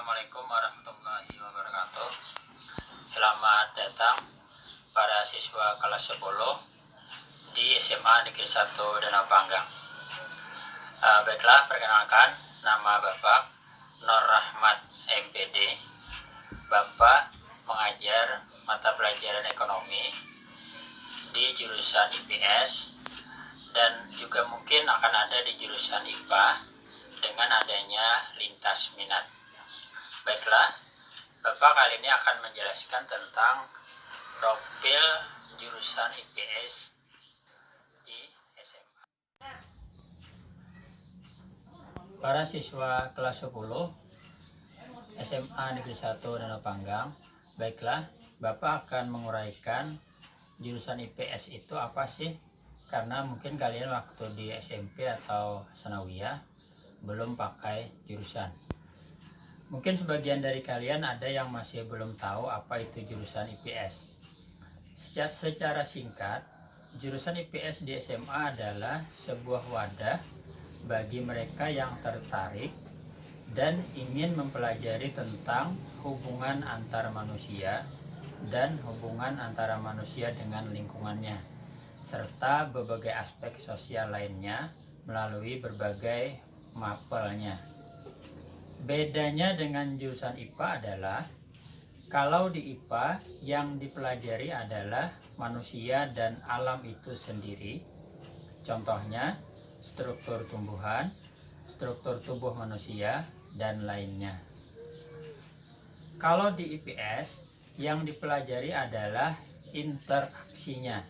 Assalamualaikum warahmatullahi wabarakatuh. Selamat datang para siswa kelas 10 di SMA Negeri 1 Danau Panggang. Baiklah, perkenalkan, nama Bapak Nur Rahmat MPD. Bapak mengajar mata pelajaran ekonomi di jurusan IPS dan juga mungkin akan ada di jurusan IPA dengan adanya lintas minat. Baiklah, Bapak kali ini akan menjelaskan tentang profil jurusan IPS di SMA. Para siswa kelas 10 SMA Negeri 1 Danau Panggang, baiklah, Bapak akan menguraikan jurusan IPS itu apa sih? Karena mungkin kalian waktu di SMP atau Sanawiyah belum pakai jurusan. Mungkin sebagian dari kalian ada yang masih belum tahu apa itu jurusan IPS. Secara singkat, jurusan IPS di SMA adalah sebuah wadah bagi mereka yang tertarik dan ingin mempelajari tentang hubungan antar manusia dan hubungan antara manusia dengan lingkungannya, serta berbagai aspek sosial lainnya melalui berbagai mapelnya. Bedanya dengan jurusan IPA adalah kalau di IPA yang dipelajari adalah manusia dan alam itu sendiri. Contohnya struktur tumbuhan, struktur tubuh manusia, dan lainnya. Kalau di IPS yang dipelajari adalah interaksinya.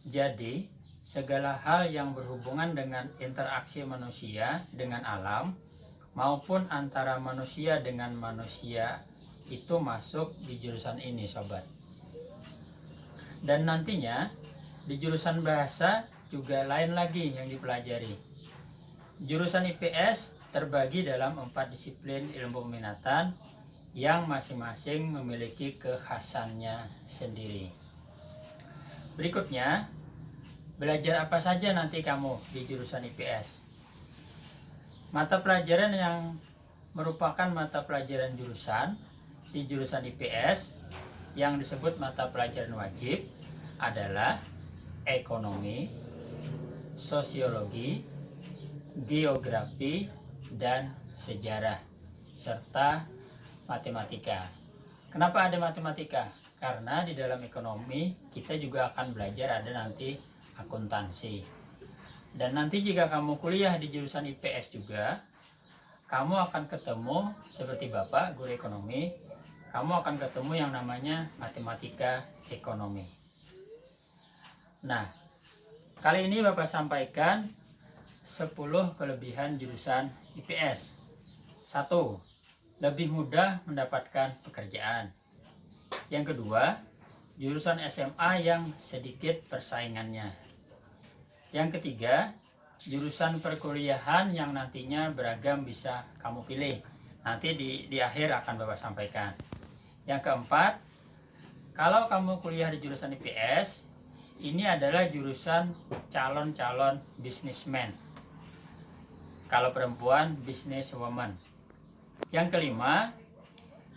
Jadi segala hal yang berhubungan dengan interaksi manusia dengan alam maupun antara manusia dengan manusia itu masuk di jurusan ini, sobat. Dan nantinya di jurusan bahasa juga lain lagi yang dipelajari. Jurusan IPS terbagi dalam 4 disiplin ilmu peminatan yang masing-masing memiliki kekhasannya sendiri. Berikutnya, belajar apa saja nanti kamu di jurusan IPS? Mata pelajaran yang merupakan mata pelajaran jurusan di jurusan IPS yang disebut mata pelajaran wajib adalah ekonomi, sosiologi, geografi, dan sejarah, serta matematika. Kenapa ada matematika? Karena di dalam ekonomi kita juga akan belajar ada nanti akuntansi. Dan nanti jika kamu kuliah di jurusan IPS juga, kamu akan ketemu seperti Bapak guru ekonomi, kamu akan ketemu yang namanya matematika ekonomi. Nah, kali ini Bapak sampaikan 10 kelebihan jurusan IPS. 1. Lebih mudah mendapatkan pekerjaan. Yang kedua, jurusan SMA yang sedikit persaingannya. Yang ketiga, jurusan perkuliahan yang nantinya beragam bisa kamu pilih. Nanti di akhir akan Bapak sampaikan. Yang keempat, kalau kamu kuliah di jurusan IPS, ini adalah jurusan calon-calon businessman. Kalau perempuan, businesswoman. Yang kelima,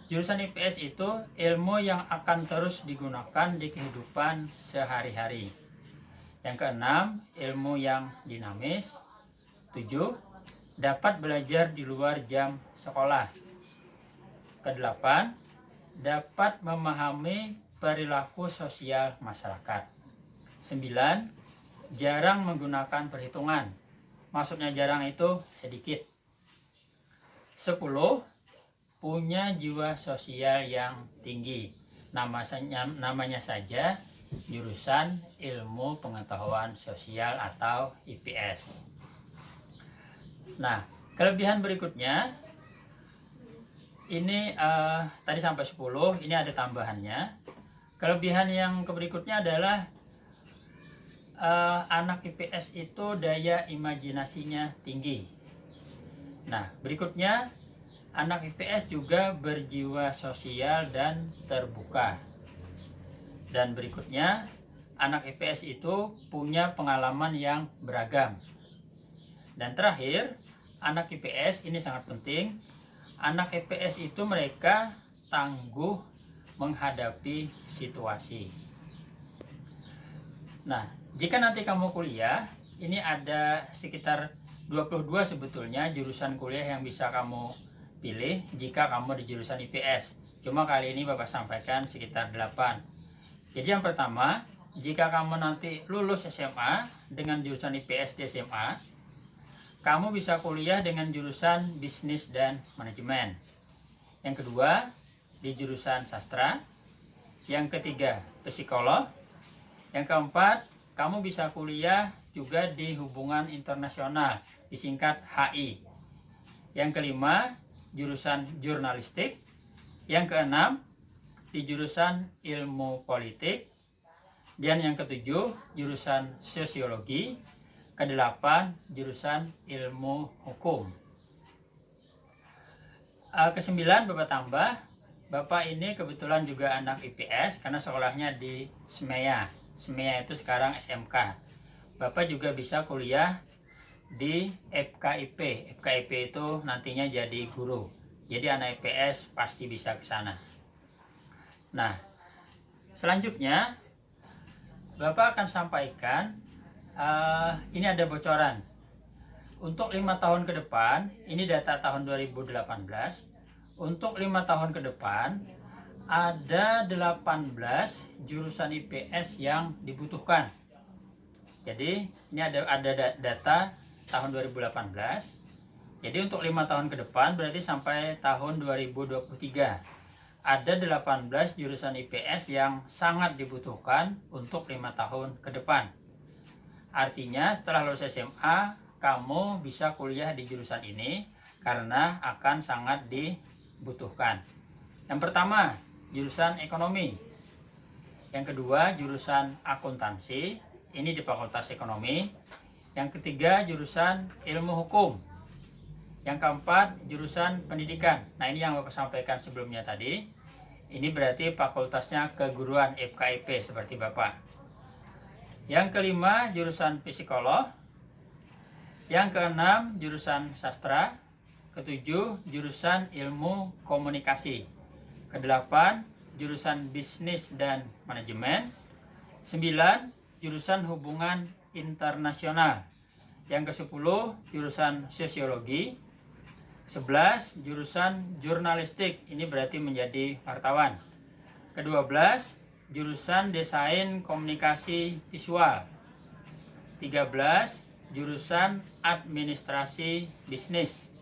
jurusan IPS itu ilmu yang akan terus digunakan di kehidupan sehari-hari. Yang keenam, ilmu yang dinamis. 7. Dapat belajar di luar jam sekolah. Kedelapan, dapat memahami perilaku sosial masyarakat. 9. Jarang menggunakan perhitungan. Maksudnya jarang itu sedikit. 10. Punya jiwa sosial yang tinggi. Namanya saja jurusan ilmu pengetahuan sosial atau IPS. Nah, kelebihan berikutnya ini tadi sampai 10, ini ada tambahannya. Kelebihan yang berikutnya adalah anak IPS itu daya imajinasinya tinggi. Nah, berikutnya anak IPS juga berjiwa sosial dan terbuka. Dan berikutnya, anak IPS itu punya pengalaman yang beragam. Dan terakhir, anak IPS ini sangat penting, anak IPS itu mereka tangguh menghadapi situasi. Nah, jika nanti kamu kuliah, ini ada sekitar 22 sebetulnya jurusan kuliah yang bisa kamu pilih jika kamu di jurusan IPS. Cuma kali ini Bapak sampaikan sekitar 8. Jadi yang pertama, jika kamu nanti lulus SMA dengan jurusan IPS di SMA, kamu bisa kuliah dengan jurusan bisnis dan manajemen. Yang kedua, di jurusan sastra. Yang ketiga, psikolog. Yang keempat, kamu bisa kuliah juga di hubungan internasional, disingkat HI. Yang kelima, jurusan jurnalistik. Yang keenam, di jurusan ilmu politik. Dan yang ketujuh, jurusan sosiologi. Kedelapan, jurusan ilmu hukum. Kesembilan, Bapak tambah, Bapak ini kebetulan juga anak IPS karena sekolahnya di SMEA. SMEA itu sekarang SMK. Bapak juga bisa kuliah di FKIP. FKIP itu nantinya jadi guru. Jadi anak IPS pasti bisa ke sana. Nah, selanjutnya Bapak akan sampaikan ini ada bocoran. Untuk 5 tahun ke depan, ini data tahun 2018. Untuk 5 tahun ke depan, ada 18 jurusan IPS yang dibutuhkan. Jadi, ini ada data tahun 2018. Jadi, untuk 5 tahun ke depan, berarti sampai tahun 2023. Ada 18 jurusan IPS yang sangat dibutuhkan untuk 5 tahun ke depan. Artinya, setelah lulus SMA, kamu bisa kuliah di jurusan ini karena akan sangat dibutuhkan. Yang pertama, jurusan ekonomi. Yang kedua, jurusan akuntansi. Ini di Fakultas Ekonomi. Yang ketiga, jurusan ilmu hukum. Yang keempat, jurusan pendidikan. Nah, ini yang Bapak sampaikan sebelumnya tadi. Ini berarti fakultasnya keguruan FKIP seperti Bapak. Yang kelima, jurusan psikolog. Yang keenam, jurusan sastra. Ketujuh, jurusan ilmu komunikasi. Kedelapan, jurusan bisnis dan manajemen. 9, jurusan hubungan internasional. Yang ke-10, jurusan sosiologi. 11, jurusan jurnalistik. Ini berarti menjadi wartawan. Ke-12, jurusan desain komunikasi visual. 13, jurusan administrasi bisnis.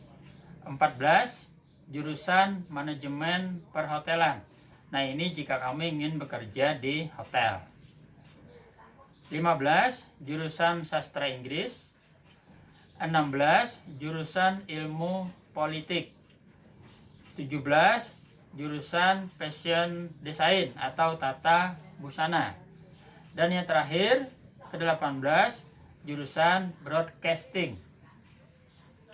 14, jurusan manajemen perhotelan. Nah, ini jika kamu ingin bekerja di hotel. 15, jurusan sastra Inggris. 16, jurusan ilmu politik. 17, jurusan fashion design atau tata busana. Dan yang terakhir, ke-18, jurusan broadcasting.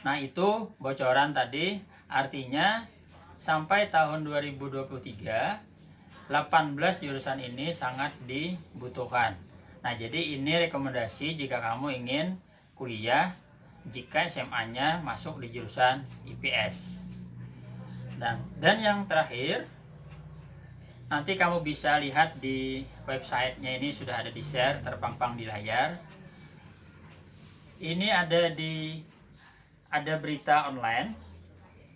Nah, itu bocoran tadi, artinya sampai tahun 2023 18 jurusan ini sangat dibutuhkan. Nah, jadi ini rekomendasi jika kamu ingin kuliah jika SMA-nya masuk di jurusan IPS. Dan yang terakhir, nanti kamu bisa lihat di websitenya, ini sudah ada di share, terpampang di layar. Ini ada berita online.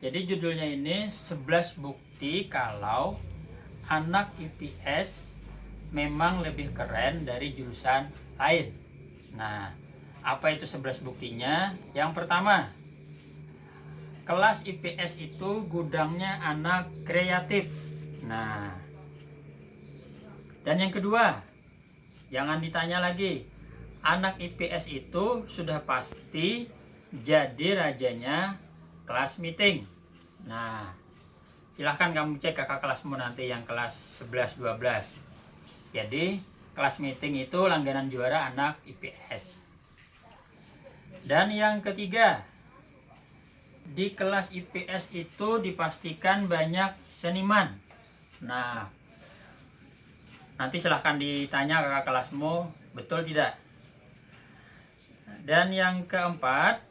Jadi judulnya ini 11 bukti kalau anak IPS memang lebih keren dari jurusan lain. Nah, apa itu 11 buktinya? Yang pertama, kelas IPS itu gudangnya anak kreatif. Nah, dan yang kedua, jangan ditanya lagi, anak IPS itu sudah pasti jadi rajanya kelas meeting. Nah, silahkan kamu cek kakak kelasmu nanti yang kelas 11-12. Jadi, kelas meeting itu langganan juara anak IPS. Dan yang ketiga, di kelas IPS itu dipastikan banyak seniman. Nah, nanti silahkan ditanya kakak kelasmu, betul tidak? Dan yang keempat,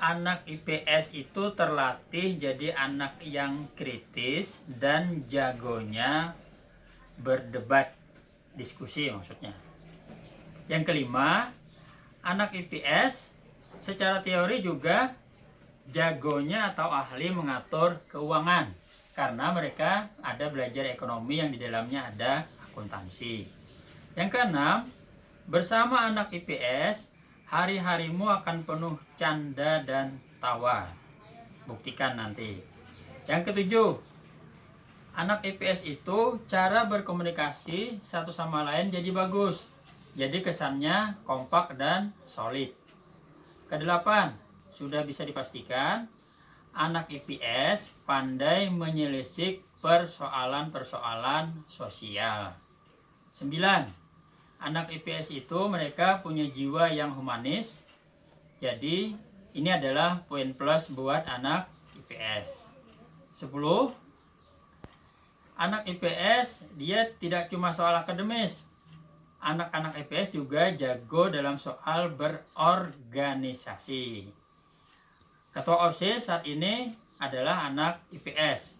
anak IPS itu terlatih jadi anak yang kritis dan jagonya berdebat, diskusi maksudnya. Yang kelima, anak IPS secara teori juga jagonya atau ahli mengatur keuangan, karena mereka ada belajar ekonomi yang di dalamnya ada akuntansi. Yang keenam, bersama anak IPS, hari-harimu akan penuh canda dan tawa. Buktikan nanti. Yang ketujuh, anak IPS itu cara berkomunikasi satu sama lain jadi bagus. Jadi kesannya kompak dan solid. Kedelapan, sudah bisa dipastikan anak IPS pandai menyelisik persoalan-persoalan sosial. 9. Anak IPS itu mereka punya jiwa yang humanis. Jadi ini adalah poin plus buat anak IPS. 10. Anak IPS dia tidak cuma soal akademis. Anak-anak IPS juga jago dalam soal berorganisasi. Ketua OSIS saat ini adalah anak IPS.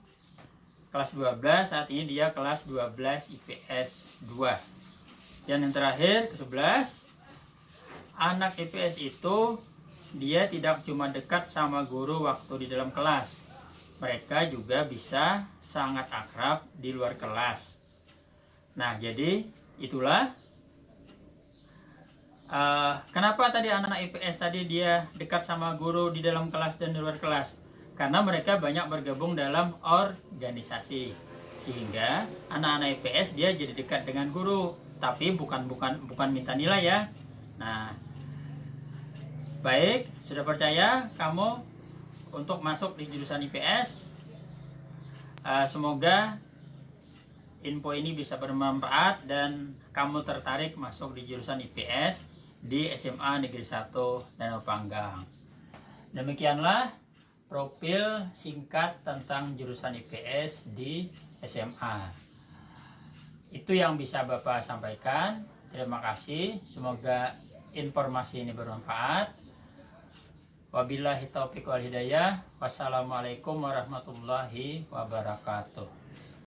Kelas 12, saat ini dia kelas 12 IPS 2. Dan yang terakhir, ke-11, anak IPS itu dia tidak cuma dekat sama guru waktu di dalam kelas. Mereka juga bisa sangat akrab di luar kelas. Nah, jadi itulah kenapa tadi anak-anak IPS tadi dia dekat sama guru di dalam kelas dan di luar kelas? Karena mereka banyak bergabung dalam organisasi, sehingga anak-anak IPS dia jadi dekat dengan guru, tapi bukan minta nilai ya. Nah, baik, sudah percaya kamu untuk masuk di jurusan IPS? Semoga info ini bisa bermanfaat dan kamu tertarik masuk di jurusan IPS di SMA Negeri 1 Danau Panggang. Demikianlah profil singkat tentang jurusan IPS di SMA. Itu yang bisa Bapak sampaikan. Terima kasih. Semoga informasi ini bermanfaat. Wabillahi taufiq wal hidayah. Wassalamualaikum warahmatullahi wabarakatuh.